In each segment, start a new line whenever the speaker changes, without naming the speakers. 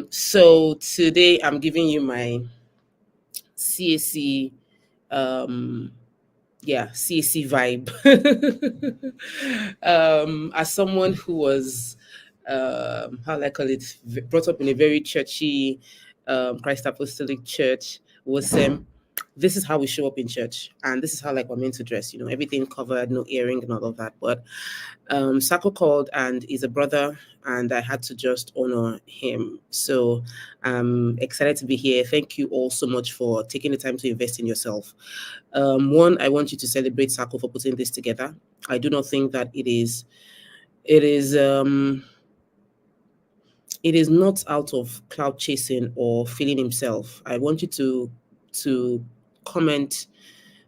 So today I'm giving you my CAC, um, CAC vibe. As someone who was, how do I call it, brought up in a very churchy, Christ Apostolic Church, was this is how we show up in church, and this is how like we're meant to dress. Everything covered, no earring and all of that. But Sako called and is a brother, and I had to just honor him. So I'm excited to be here. Thank you all so much for taking the time to invest in yourself. One, I want you to celebrate Sako for putting this together. I do not think that it is it is not out of cloud chasing or feeling himself. I want you to comment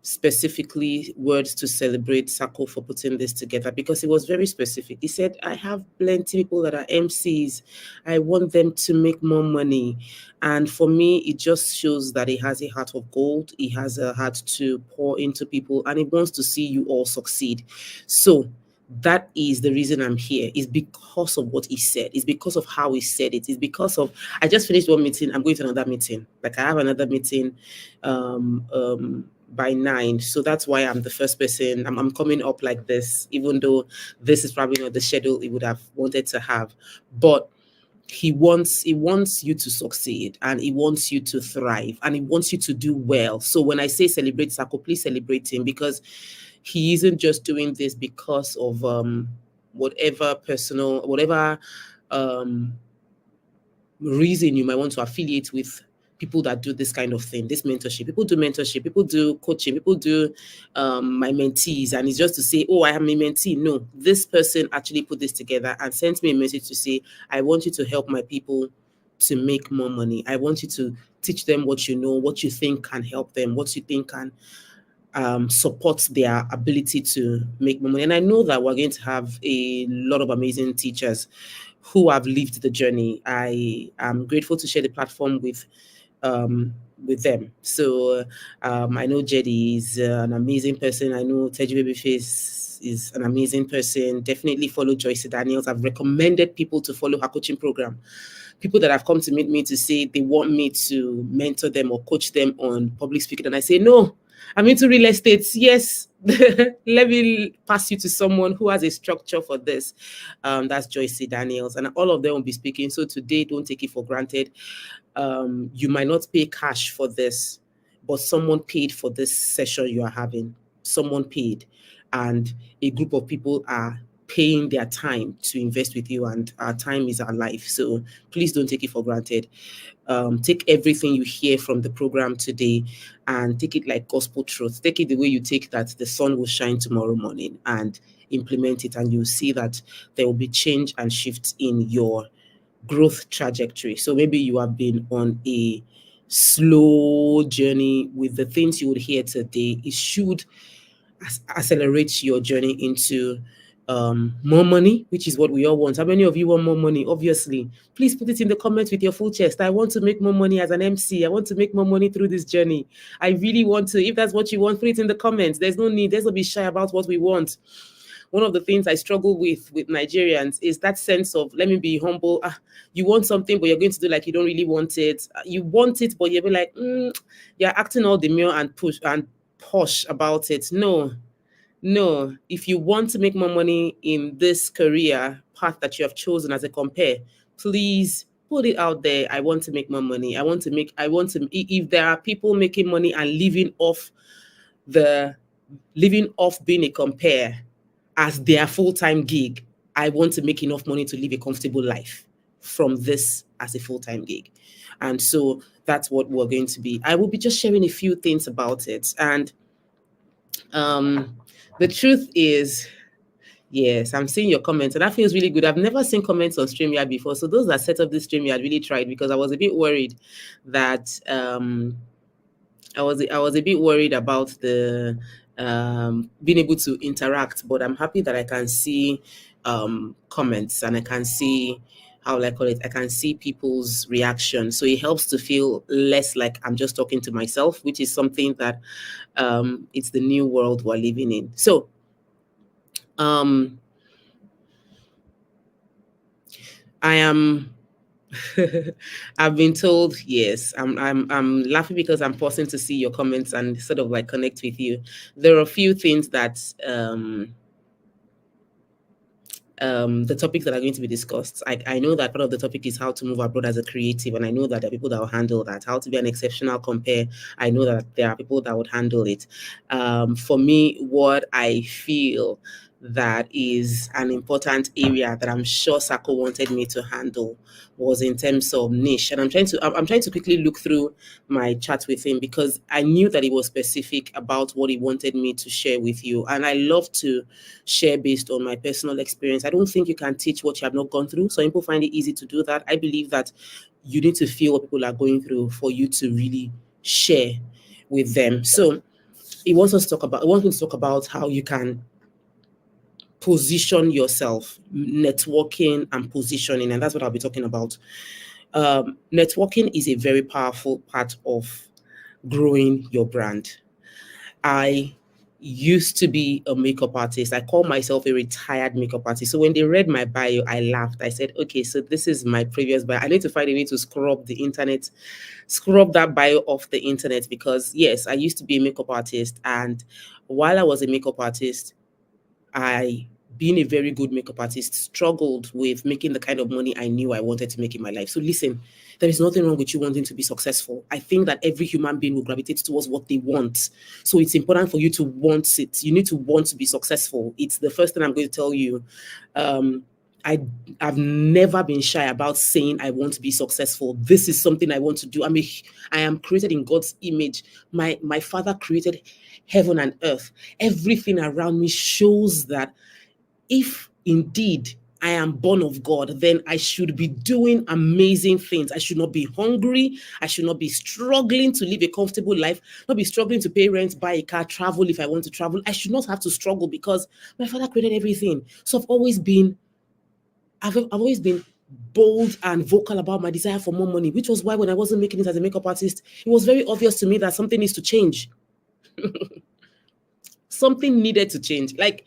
specifically words to celebrate Sako for putting this together, because it was very specific. He said, I have plenty of people that are MCs. I want them to make more money. And for me, it just shows that he has a heart of gold. He has a heart to pour into people, and he wants to see you all succeed. So that is the reason I'm here. Is because of what he said. It's because of how he said it. It's because of, I just finished one meeting. I'm going to another meeting. Like, I have another meeting by 9. So that's why I'm the first person. I'm coming up like this, even though this is probably not the schedule he would have wanted to have. But he wants you to succeed, and he wants you to thrive, and he wants you to do well. So when I say celebrate Sako, please celebrate him, because he isn't just doing this because of whatever reason you might want to affiliate with people that do this kind of thing, this mentorship. People do mentorship, people do coaching, people do my mentees, and it's just to say, oh, I am a mentee. No, this person actually put this together and sent me a message to say, I want you to help my people to make more money. I want you to teach them what you know, what you think can help them, what you think can support their ability to make more money. And I know that we're going to have a lot of amazing teachers who have lived the journey. I am grateful to share the platform with them. So I know Jedi is an amazing person. I know Teji Babyface is an amazing person. Definitely follow Joyce Daniels. I've recommended people to follow her coaching program. People that have come to meet me to say they want me to mentor them or coach them on public speaking, and I say, no, I'm into real estate. Yes, let me pass you to someone who has a structure for this. That's Joyce Daniels, and all of them will be speaking. So today, don't take it for granted. You might not pay cash for this, but someone paid for this session you are having. Someone paid, and a group of people are paying their time to invest with you, and our time is our life. So please don't take it for granted. Take everything you hear from the program today and take it like gospel truth. Take it the way you take that the sun will shine tomorrow morning, and implement it, and you'll see that there will be change and shift in your growth trajectory. So maybe you have been on a slow journey with the things you would hear today. It should accelerate your journey into more money, which is what we all want. How many of you want more money? Obviously, please put it in the comments with your full chest. I want to make more money as an MC. I want to make more money through this journey. I really want to. If that's what you want, put it in the comments. There's no need. Let's not be shy about what we want. One of the things I struggle with Nigerians is that sense of, let me be humble. You want something, but you're going to do like you don't really want it. You want it, but you'll be like, you're acting all demure and push and posh about it. No, if you want to make more money in this career path that you have chosen as a compare, please put it out there. I want to make more money. If there are people making money and living off being a compare as their full-time gig, I want to make enough money to live a comfortable life from this as a full-time gig. And so that's what we're going to be. I will be just sharing a few things about it. And the truth is, yes, I'm seeing your comments, and that feels really good. I've never seen comments on StreamYard before. So those that set up this StreamYard really tried, because I was a bit worried that I was a bit worried about the being able to interact, but I'm happy that I can see comments, and I can see, how will I call it? I can see people's reaction. So it helps to feel less like I'm just talking to myself, which is something that it's the new world we're living in. So I am I've been told yes. I'm laughing because I'm pausing to see your comments and sort of like connect with you. There are a few things that the topics that are going to be discussed. I know that part of the topic is how to move abroad as a creative, and I know that there are people that will handle that. How to be an exceptional compare. I know that there are people that would handle it. For me, what I feel that is an important area that I'm sure Sako wanted me to handle was in terms of niche. And I'm trying to quickly look through my chat with him because I knew that he was specific about what he wanted me to share with you. And I love to share based on my personal experience. I don't think you can teach what you have not gone through. So people find it easy to do that. I believe that you need to feel what people are going through for you to really share with them. So he wants me to talk about how you can position yourself, networking and positioning, and that's what I'll be talking about. Networking is a very powerful part of growing your brand. I used to be a makeup artist. I call myself a retired makeup artist. So when they read my bio, I laughed. I said, okay, so this is my previous bio. I need to find a way to scrub that bio off the internet because yes, I used to be a makeup artist. And while I was a makeup artist, I, being a very good makeup artist, struggled with making the kind of money I knew I wanted to make in my life. So listen, there is nothing wrong with you wanting to be successful. I think that every human being will gravitate towards what they want. So it's important for you to want it. You need to want to be successful. It's the first thing I'm going to tell you. Um, I, I've never been shy about saying I want to be successful. This is something I want to do. I am created in God's image. My Father created heaven and earth. Everything around me shows that if indeed I am born of God, then I should be doing amazing things. I should not be hungry. I should not be struggling to live a comfortable life, not be struggling to pay rent, buy a car, travel if I want to travel. I should not have to struggle because my Father created everything. So I've always been bold and vocal about my desire for more money, which was why when I wasn't making it as a makeup artist, it was very obvious to me that something needs to change. Something needed to change. Like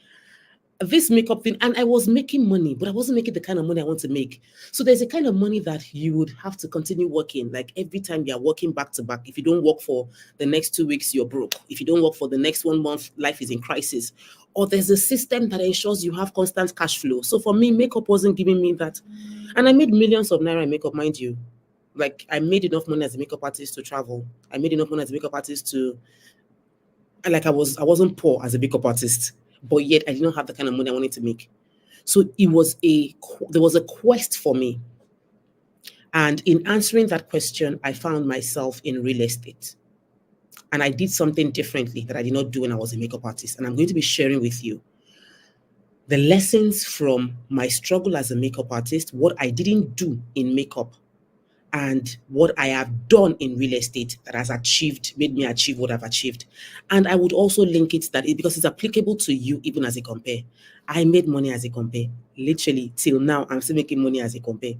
this makeup thing, and I was making money, but I wasn't making the kind of money I want to make. So there's a kind of money that you would have to continue working. Like every time you're working back to back, if you don't work for the next 2 weeks, you're broke. If you don't work for the next 1 month, life is in crisis. Or there's a system that ensures you have constant cash flow. So for me, makeup wasn't giving me that. And I made millions of naira in makeup, mind you. Like I made enough money as a makeup artist to travel. I made enough money as a makeup artist to, and like I wasn't poor as a makeup artist, but yet I did not have the kind of money I wanted to make. So there was a quest for me. And in answering that question, I found myself in real estate. And I did something differently that I did not do when I was a makeup artist. And I'm going to be sharing with you the lessons from my struggle as a makeup artist, what I didn't do in makeup, and what I have done in real estate that has made me achieve what I've achieved. And I would also link it because it's applicable to you even as a compare. I made money as a compare. Literally, till now, I'm still making money as a compare.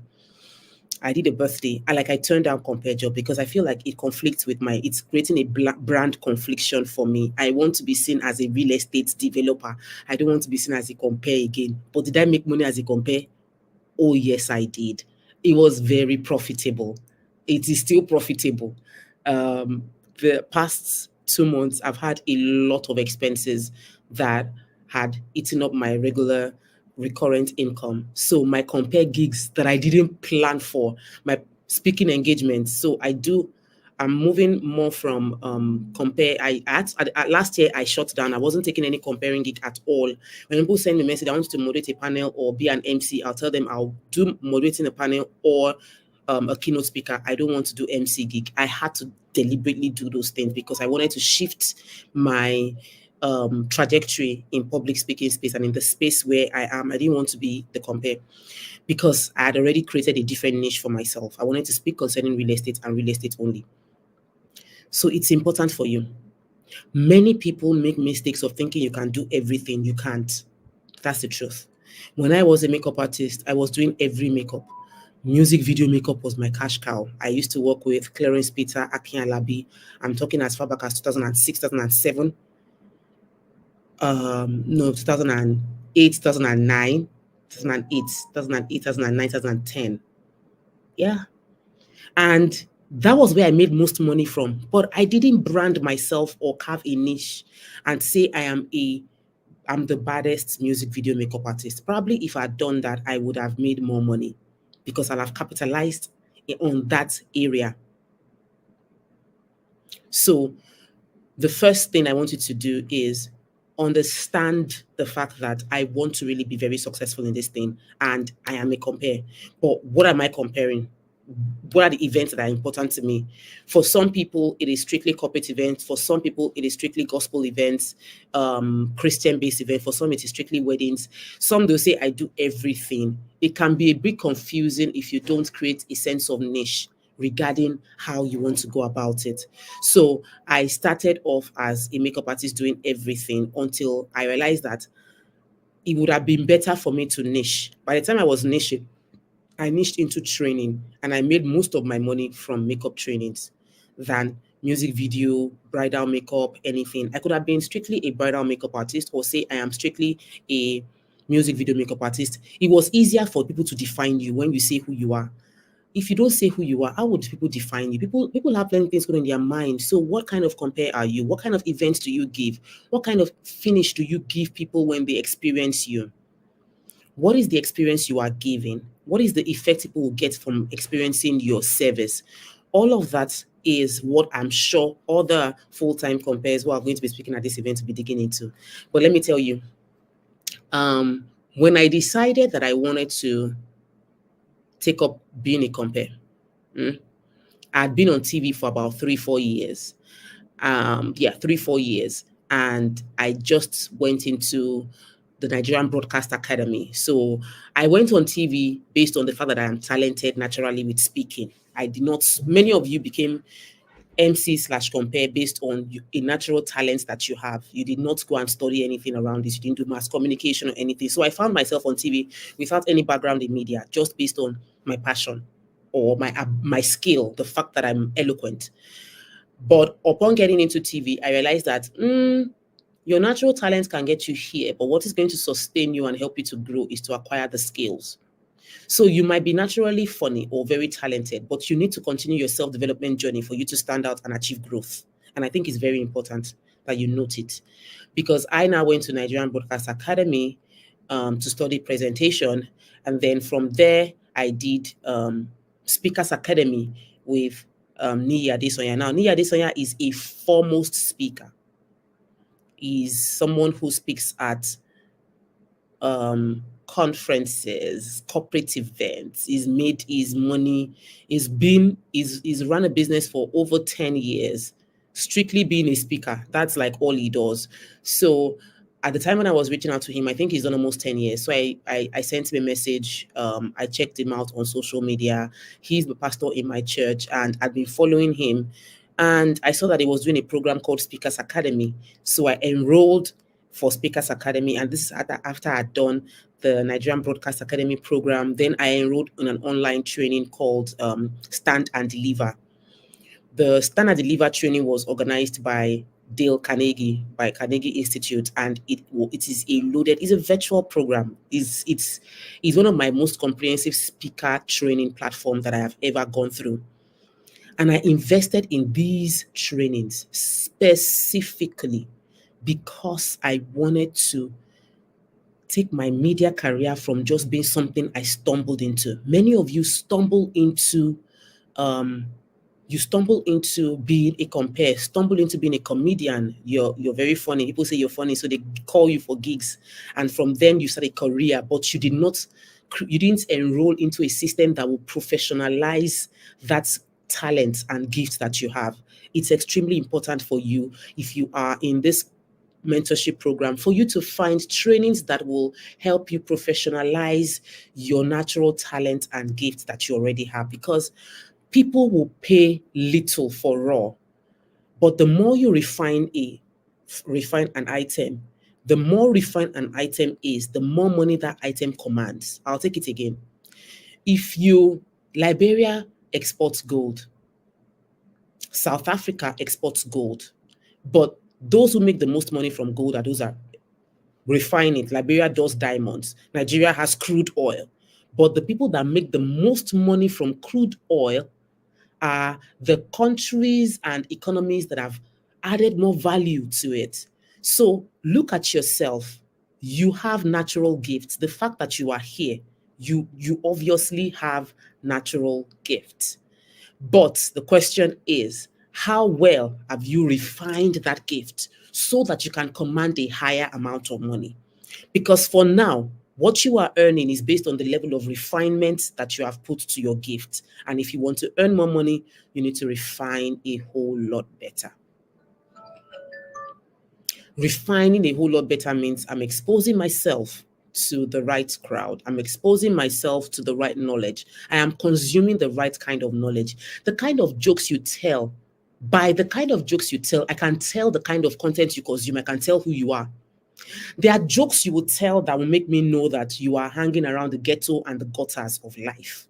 I did a birthday. I turned down compare job because I feel like it conflicts with it's creating a brand confliction for me. I want to be seen as a real estate developer. I don't want to be seen as a compare again. But did I make money as a compare? Oh, yes, I did. It was very profitable. It is still profitable. The past 2 months, I've had a lot of expenses that had eaten up my regular recurrent income. So my compare gigs that I didn't plan for, my speaking engagements. So I'm moving more from compare. Last year I shut down. I wasn't taking any comparing gig at all. When people send me a message, I want to moderate a panel or be an MC, I'll tell them I'll do moderating a panel or a keynote speaker. I don't want to do MC gig. I had to deliberately do those things because I wanted to shift my trajectory in public speaking space and in the space where I am. I didn't want to be the compare because I had already created a different niche for myself. I wanted to speak concerning real estate and real estate only. So it's important for you. Many people make mistakes of thinking you can do everything. You can't. That's the truth. When I was a makeup artist, I was doing every makeup. Music video makeup was my cash cow. I used to work with Clarence Peter, Akin Alabi. I'm talking as far back as 2006, 2007. No, 2008, 2009, 2008, 2009, 2010. Yeah. And that was where I made most money from. But I didn't brand myself or carve a niche and say I'm the baddest music video makeup artist. Probably if I had done that, I would have made more money because I'll have capitalized on that area. So the first thing I want you to do is understand the fact that I want to really be very successful in this thing and I am a compare. But what am I comparing? What are the events that are important to me? For some people, it is strictly corporate events. For some people, it is strictly gospel events, Christian-based events. For some, it is strictly weddings. Some they'll say I do everything. It can be a bit confusing if you don't create a sense of niche regarding how you want to go about it. So I started off as a makeup artist doing everything until I realized that it would have been better for me to niche. By the time I was niching, I niched into training and I made most of my money from makeup trainings than music video, bridal makeup, anything. I could have been strictly a bridal makeup artist or say I am strictly a music video makeup artist. It was easier for people to define you when you say who you are. If you don't say who you are, how would people define you? People have plenty things going in their mind. So what kind of compare are you? What kind of events do you give? What kind of finish do you give people when they experience you? What is the experience you are giving? What is the effect people will get from experiencing your service? All of that is what I'm sure other full-time compares who are going to be speaking at this event to be digging into. But let me tell you, when I decided that I wanted to take up being a compare, I'd been on TV for about 3, 4 years. Yeah, 3, 4 years. And I just went into the Nigerian Broadcast Academy. So I went on TV based on the fact that I am talented naturally with speaking. I did not, many of you became MC/compare based on a natural talent that you have. You did not go and study anything around this. You didn't do mass communication or anything. So I found myself on TV without any background in media, just based on my passion or my skill, the fact that I'm eloquent. But upon getting into TV, I realized that your natural talent can get you here, but what is going to sustain you and help you to grow is to acquire the skills. So you might be naturally funny or very talented, but you need to continue your self-development journey for you to stand out and achieve growth. And I think it's very important that you note it. Because I now went to Nigerian Broadcast Academy to study presentation. And then from there, I did Speakers Academy with Niyi Adesonya. Now, Niyi Adesonya is a foremost speaker. He's someone who speaks at conferences, corporate events. He's made his money. He's run a business for over 10 years, strictly being a speaker. That's like all he does. So at the time when I was reaching out to him, I think he's done almost 10 years. So I sent him a message. I checked him out on social media. He's the pastor in my church, and I've been following him. And I saw that he was doing a program called Speakers Academy. So I enrolled for Speakers Academy, and this is after I'd done the Nigerian Broadcast Academy program. Then I enrolled in an online training called Stand and Deliver. The Stand and Deliver training was organized by Dale Carnegie, by Carnegie Institute, and it is it's a virtual program. It's one of my most comprehensive speaker training platforms that I have ever gone through. And I invested in these trainings specifically because I wanted to take my media career from just being something I stumbled into. Many of you stumble into being a compare, stumble into being a comedian. You're very funny. People say you're funny, so they call you for gigs, and from then you start a career. But you didn't enroll into a system that will professionalize that talent and gift that you have. It's extremely important for you, if you are in this mentorship program, for you to find trainings that will help you professionalize your natural talent and gifts that you already have, because people will pay little for raw, but the more you refine an item, the more refined an item is, the more money that item commands. I'll take it again. If Liberia exports gold, South Africa exports gold, but those who make the most money from gold are those that refine it. Liberia does diamonds. Nigeria has crude oil. But the people that make the most money from crude oil are the countries and economies that have added more value to it. So look at yourself. You have natural gifts. The fact that you are here, you obviously have natural gifts. But the question is, how well have you refined that gift so that you can command a higher amount of money? Because for now, what you are earning is based on the level of refinement that you have put to your gift. And if you want to earn more money, you need to refine a whole lot better. Refining a whole lot better means I'm exposing myself to the right crowd. I'm exposing myself to the right knowledge. I am consuming the right kind of knowledge. The kind of jokes you tell, by the kind of jokes you tell, I can tell the kind of content you consume. I can tell who you are. There are jokes you will tell that will make me know that you are hanging around the ghetto and the gutters of life.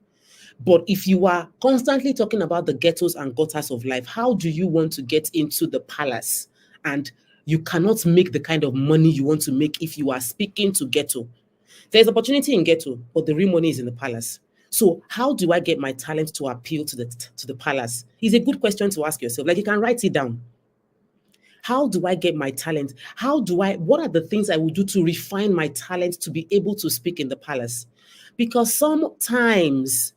But if you are constantly talking about the ghettos and gutters of life, how do you want to get into the palace? And you cannot make the kind of money you want to make if you are speaking to ghetto. There's opportunity in ghetto, but the real money is in the palace. So how do I get my talent to appeal to the palace? It's a good question to ask yourself. Like, you can write it down. How do I get my talent? What are the things I will do to refine my talent to be able to speak in the palace? Because sometimes,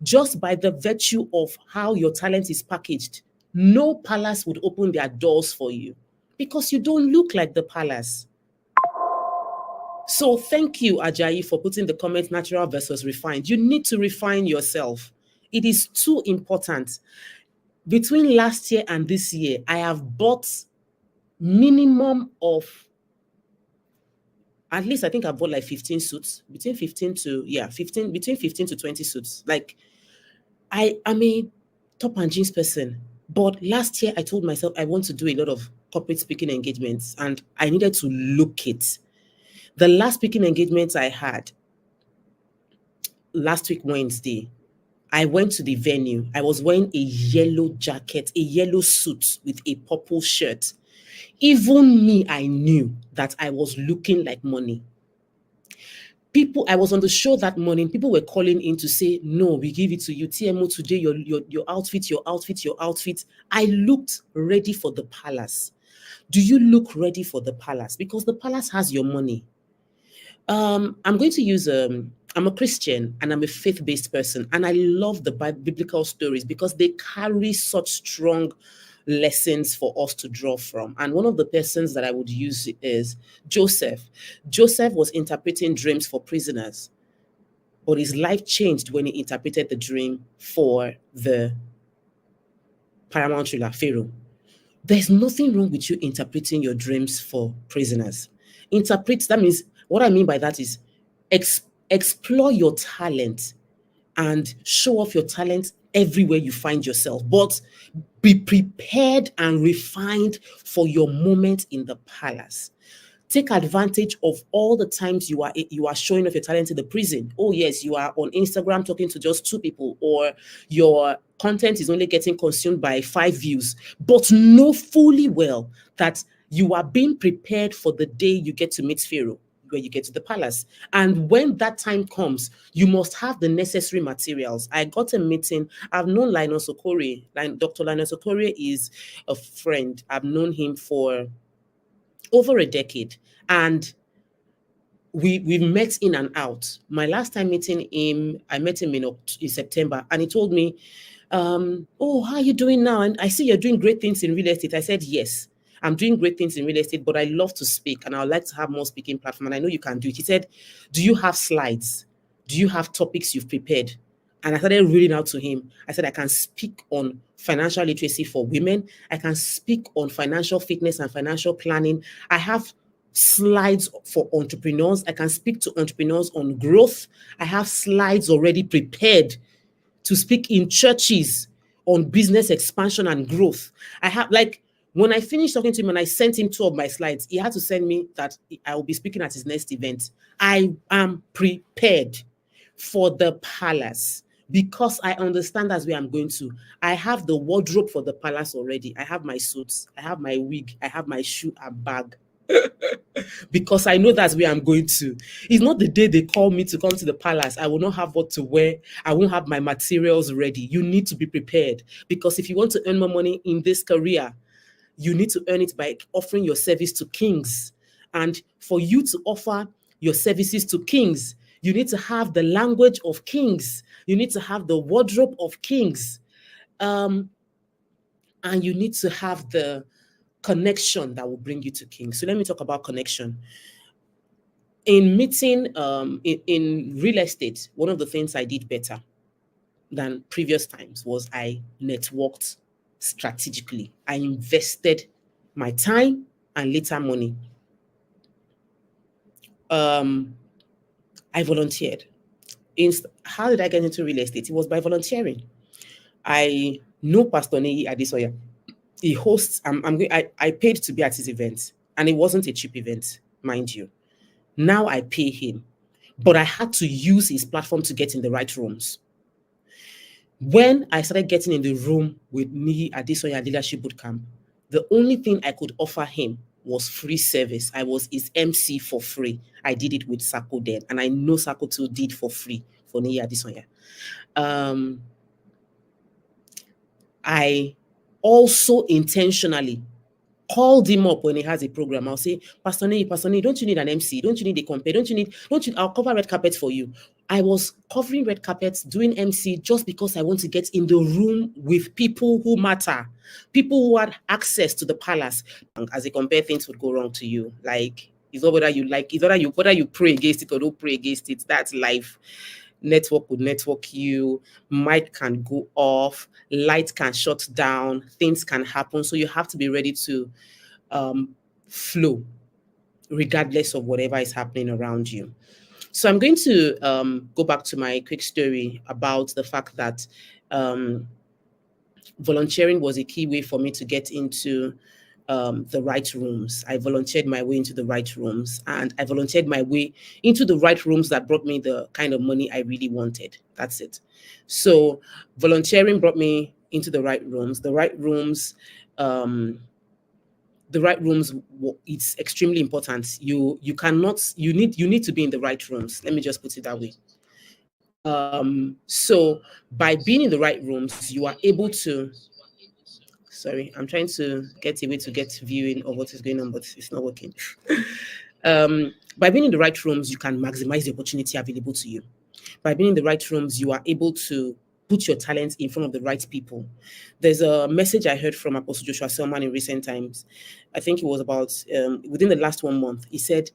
just by the virtue of how your talent is packaged, no palace would open their doors for you because you don't look like the palace. So thank you, Ajayi, for putting the comment natural versus refined. You need to refine yourself. It is too important. Between last year and this year, I have bought minimum of, at least I think I bought like 15 suits, between 15 to 20 suits. Like, I am a top and jeans person, but last year I told myself I want to do a lot of corporate speaking engagements and I needed to look it. The last speaking engagement I had last week, Wednesday, I went to the venue. I was wearing a yellow jacket, a yellow suit with a purple shirt. Even me, I knew that I was looking like money. I was on the show that morning. People were calling in to say, no, we give it to you. TMO today, your outfit, your outfit, your outfit. I looked ready for the palace. Do you look ready for the palace? Because the palace has your money. I'm going to use, I'm a Christian and I'm a faith-based person. And I love the biblical stories because they carry such strong lessons for us to draw from. And one of the persons that I would use is Joseph. Joseph was interpreting dreams for prisoners, but his life changed when he interpreted the dream for the paramount ruler, Pharaoh. There's nothing wrong with you interpreting your dreams for prisoners. That means, what I mean by that is explore your talent and show off your talent everywhere you find yourself, but be prepared and refined for your moment in the palace. Take advantage of all the times you are showing off your talent in the prison. Oh yes, you are on Instagram talking to just 2 people, or your content is only getting consumed by 5 views, but know fully well that you are being prepared for the day you get to meet Pharaoh, where you get to the palace. And when that time comes, you must have the necessary materials. I got a meeting. I've known Linus Okorie. Dr. Linus Okorie is a friend. I've known him for over a decade. And we've met in and out. My last time meeting him, I met him in September, and he told me, oh, how are you doing now? And I see you're doing great things in real estate. I said, yes. I'm doing great things in real estate, but I love to speak and I would like to have more speaking platform. And I know you can do it. He said, do you have slides? Do you have topics you've prepared? And I started reading out to him. I said, I can speak on financial literacy for women. I can speak on financial fitness and financial planning. I have slides for entrepreneurs. I can speak to entrepreneurs on growth. I have slides already prepared to speak in churches on business expansion and growth. I have, like, when I finished talking to him and I sent him 2 of my slides, he had to send me that I will be speaking at his next event. I am prepared for the palace because I understand that's where I'm going to. I have the wardrobe for the palace already. I have my suits, I have my wig, I have my shoe and bag. because I know that's where I'm going to. It's not the day they call me to come to the palace. I will not have what to wear. I won't have my materials ready. You need to be prepared, because if you want to earn more money in this career, you need to earn it by offering your service to kings. And for you to offer your services to kings, you need to have the language of kings. You need to have the wardrobe of kings. And you need to have the connection that will bring you to kings. So let me talk about connection. In meeting, in real estate, one of the things I did better than previous times was I networked strategically. I invested my time and later money. I volunteered. How did I get into real estate? It was by volunteering. I know Pastor Neyi Adesoya. He hosts. I paid to be at his event, and it wasn't a cheap event, mind you. Now I pay him, but I had to use his platform to get in the right rooms. When I started getting in the room with Neyi Adesoya Leadership Bootcamp, the only thing I could offer him was free service. I was his MC for free. I did it with Sako then, and I know Sako too did for free for Neyi Adesoya. I also intentionally called him up when he has a program. I'll say, Pastor Neyi, don't you need an MC? Don't you need a compare? I'll cover red carpet for you. I was covering red carpets, doing MC just because I want to get in the room with people who matter, people who had access to the palace. As a compare, things would go wrong to you. Like, it's not whether you like, it's whether you pray against it or don't pray against it. That's life. Network would network you, mic can go off, light can shut down, things can happen. So you have to be ready to flow regardless of whatever is happening around you. So I'm going to go back to my quick story about the fact that volunteering was a key way for me to get into the right rooms. I volunteered my way into the right rooms, and I volunteered my way into the right rooms that brought me the kind of money I really wanted. That's it. So volunteering brought me into the right rooms. It's extremely important. You need to be in the right rooms. Let me just put it that way. So by being in the right rooms, you are able to. Sorry, I'm trying to get a way to get viewing of what is going on, but it's not working. By being in the right rooms, you can maximize the opportunity available to you. By being in the right rooms, you are able to put your talents in front of the right people. There's a message I heard from Apostle Joshua Selman in recent times. I think it was about within the last 1 month. He said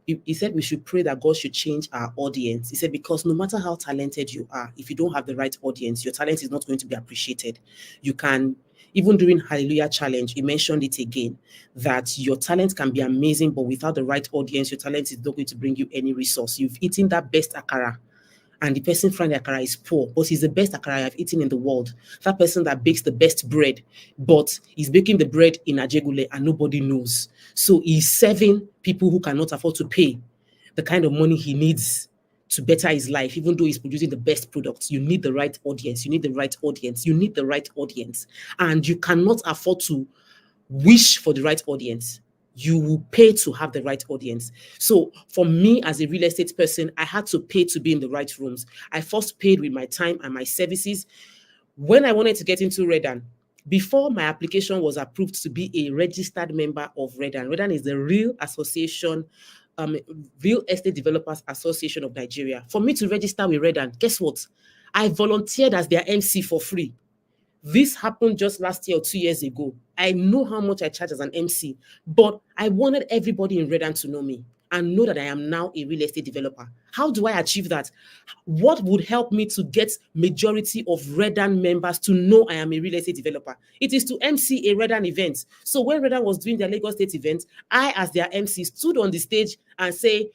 we should pray that God should change our audience. He said, because no matter how talented you are, if you don't have the right audience, your talent is not going to be appreciated. You can, even during Hallelujah Challenge, he mentioned it again, that your talent can be amazing, but without the right audience, your talent is not going to bring you any resource. You've eaten that best akara, and the person frying the akara is poor, but he's the best akara I've eaten in the world. That person that bakes the best bread, but he's baking the bread in Ajegule and nobody knows. So he's serving people who cannot afford to pay the kind of money he needs to better his life, even though he's producing the best products. You need the right audience. You need the right audience. You need the right audience. And you cannot afford to wish for the right audience. You will pay to have the right audience. So for me as a real estate person, I had to pay to be in the right rooms. I first paid with my time and my services. When I wanted to get into Redan, before my application was approved to be a registered member of Redan. Redan is the Real Estate Developers Association of Nigeria. For me to register with Redan, guess what? I volunteered as their MC for free. This happened just last year or 2 years ago. I know how much I charge as an MC, but I wanted everybody in Redan to know me and know that I am now a real estate developer. How do I achieve that? What would help me to get majority of Redan members to know I am a real estate developer? It is to MC a Redan event. So when Redan was doing their Lagos State event, I, as their MC, stood on the stage and say,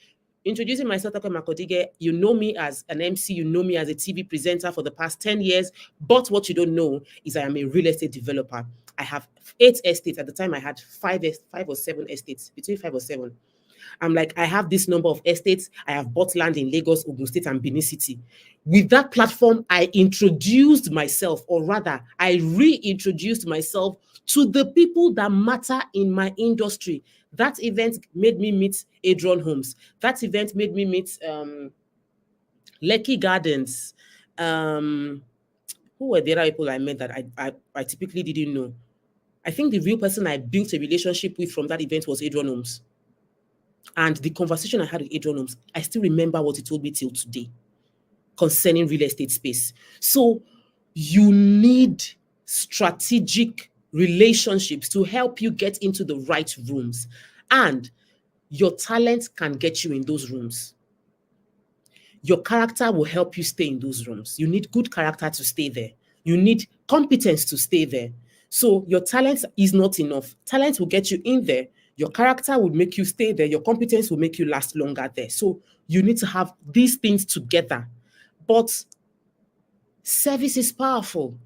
introducing myself, Mark-odigie, you know me as an MC, you know me as a TV presenter for the past 10 years, but what you don't know is I am a real estate developer. I have 8 estates. At the time, I had 5 or 7 estates, between 5 or 7. I'm like, I have this number of estates. I have bought land in Lagos, Ogun State, and Benin City. With that platform, I introduced myself, or rather, I reintroduced myself to the people that matter in my industry. That event made me meet Adrian Holmes. That event made me meet Lekki Gardens. Who were the other people I met that I typically didn't know? I think the real person I built a relationship with from that event was Adrian Holmes. And the conversation I had with Adrian Holmes, I still remember what he told me till today concerning real estate space. So you need strategic relationships to help you get into the right rooms. And your talent can get you in those rooms. Your character will help you stay in those rooms. You need good character to stay there. You need competence to stay there. So your talent is not enough. Talent will get you in there. Your character will make you stay there. Your competence will make you last longer there. So you need to have these things together. But service is powerful.